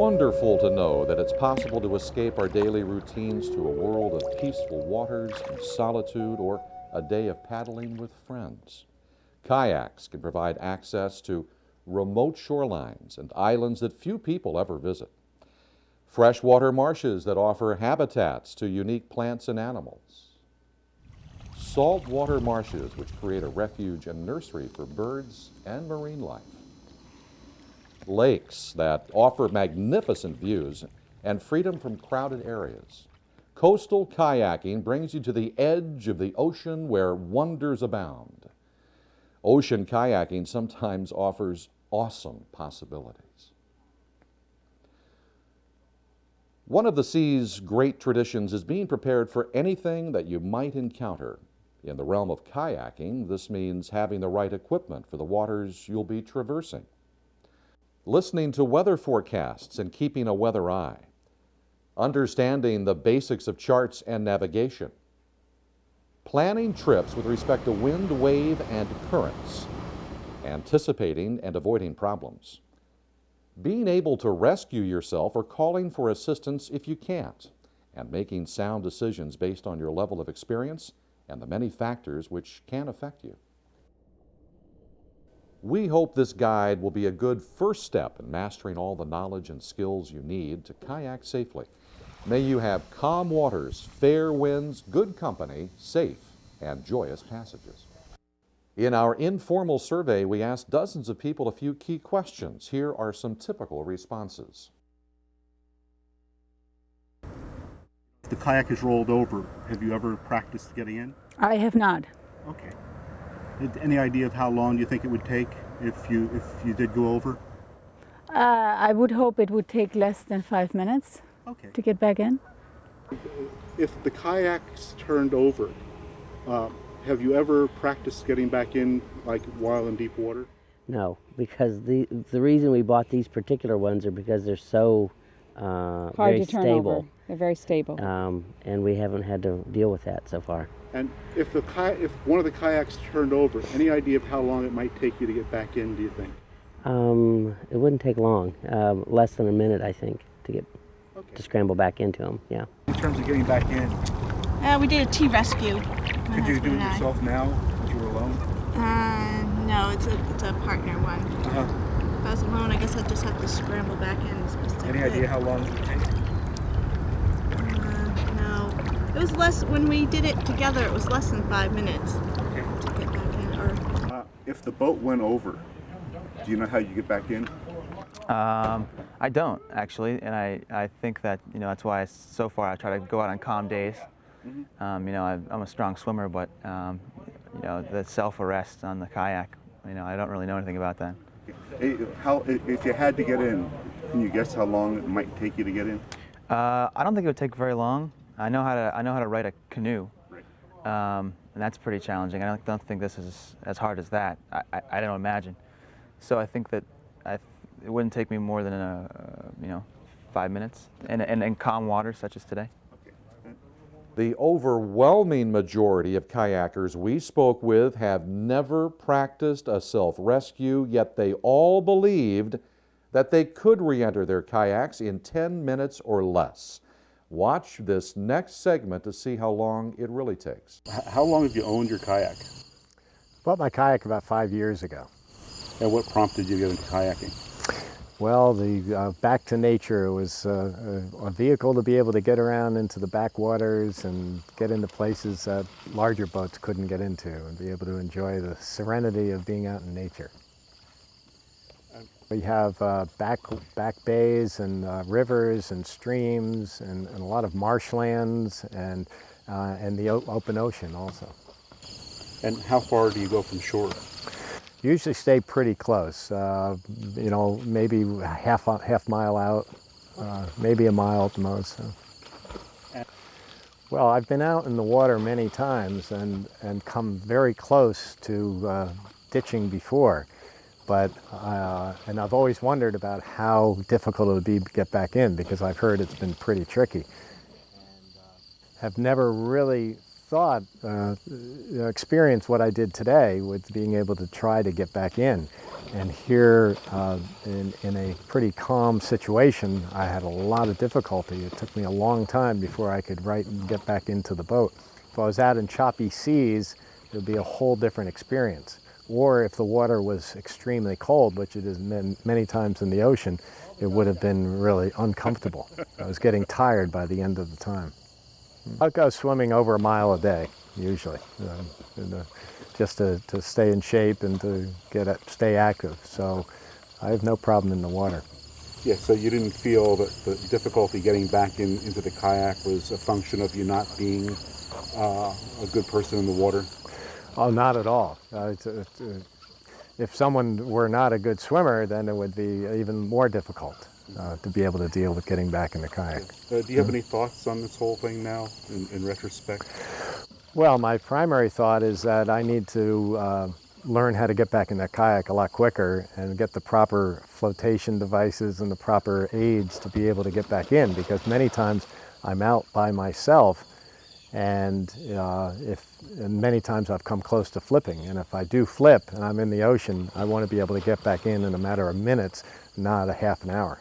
wonderful to know that it's possible to escape our daily routines to a world of peaceful waters and solitude, or a day of paddling with friends. Kayaks can provide access to remote shorelines and islands that few people ever visit. Freshwater marshes that offer habitats to unique plants and animals. Saltwater marshes which create a refuge and nursery for birds and marine life. Lakes that offer magnificent views and freedom from crowded areas. Coastal kayaking brings you to the edge of the ocean where wonders abound. Ocean kayaking sometimes offers awesome possibilities. One of the sea's great traditions is being prepared for anything that you might encounter. In the realm of kayaking, this means having the right equipment for the waters you'll be traversing. Listening to weather forecasts and keeping a weather eye. Understanding the basics of charts and navigation. Planning trips with respect to wind, wave, and currents. Anticipating and avoiding problems. Being able to rescue yourself or calling for assistance if you can't, and making sound decisions based on your level of experience and the many factors which can affect you. We hope this guide will be a good first step in mastering all the knowledge and skills you need to kayak safely. May you have calm waters, fair winds, good company, safe and joyous passages. In our informal survey, we asked dozens of people a few key questions. Here are some typical responses. If the kayak is rolled over, have you ever practiced getting in? I have not. Okay. Any idea of how long you think it would take if you did go over? I would hope it would take less than 5 minutes to get back in. If the kayak's turned over, have you ever practiced getting back in, like while in deep water? No, because the reason we bought these particular ones are because they're so Hard very to turn stable. over. They're very stable. And we haven't had to deal with that so far. And if one of the kayaks turned over, any idea of how long it might take you to get back in, do you think? It wouldn't take long, less than a minute, I think, to scramble back into them. Yeah. In terms of getting back in, we did a tea rescue. could you do it yourself now if you were alone? No, it's a partner one. If I was alone, I guess I'd just have to scramble back in. Any idea how long it would take? No. It was less, when we did it together, it was less than 5 minutes Okay. to get back in. If the boat went over, do you know how you get back in? I don't, actually, and I think that, that's why so far I try to go out on calm days. I'm a strong swimmer, but, the self-arrest on the kayak, I don't really know anything about that. If you had to get in, can you guess how long it might take you to get in? I don't think it would take very long. I know how to ride a canoe, and that's pretty challenging. I don't think this is as hard as that. I don't imagine. So I think that it wouldn't take me more than 5 minutes, and in calm waters such as today. The overwhelming majority of kayakers we spoke with have never practiced a self-rescue, yet they all believed that they could re-enter their kayaks in 10 minutes or less. Watch this next segment to see how long it really takes. How long have you owned your kayak? Bought my kayak about 5 years ago. And what prompted you to get into kayaking? Well, the back to nature was a vehicle to be able to get around into the backwaters and get into places that larger boats couldn't get into, and be able to enjoy the serenity of being out in nature. We have back bays and rivers and streams and a lot of marshlands and the open ocean also. And how far do you go from shore? Usually stay pretty close, maybe half mile out, maybe a mile at the most. So. Well, I've been out in the water many times and come very close to ditching before, but and I've always wondered about how difficult it would be to get back in, because I've heard it's been pretty tricky. And have never really thought, experience what I did today with being able to try to get back in. And here, in a pretty calm situation, I had a lot of difficulty. It took me a long time before I could get back into the boat. If I was out in choppy seas, it would be a whole different experience. Or if the water was extremely cold, which it is many times in the ocean, it would have been really uncomfortable. I was getting tired by the end of the time. I'll go swimming over a mile a day, usually, just to stay in shape and to stay active. So I have no problem in the water. Yeah, so you didn't feel that the difficulty getting back into the kayak was a function of you not being a good person in the water? Oh, not at all. If someone were not a good swimmer, then it would be even more difficult to be able to deal with getting back in the kayak. Do you have any thoughts on this whole thing now, in retrospect? Well, my primary thought is that I need to learn how to get back in that kayak a lot quicker and get the proper flotation devices and the proper aids to be able to get back in, because many times I'm out by myself, and many times I've come close to flipping. And if I do flip and I'm in the ocean, I want to be able to get back in a matter of minutes, not a half an hour.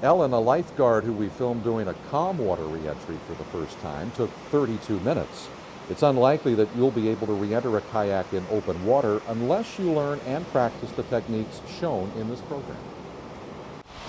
Ellen, a lifeguard who we filmed doing a calm water re-entry for the first time, took 32 minutes. It's unlikely that you'll be able to re-enter a kayak in open water unless you learn and practice the techniques shown in this program.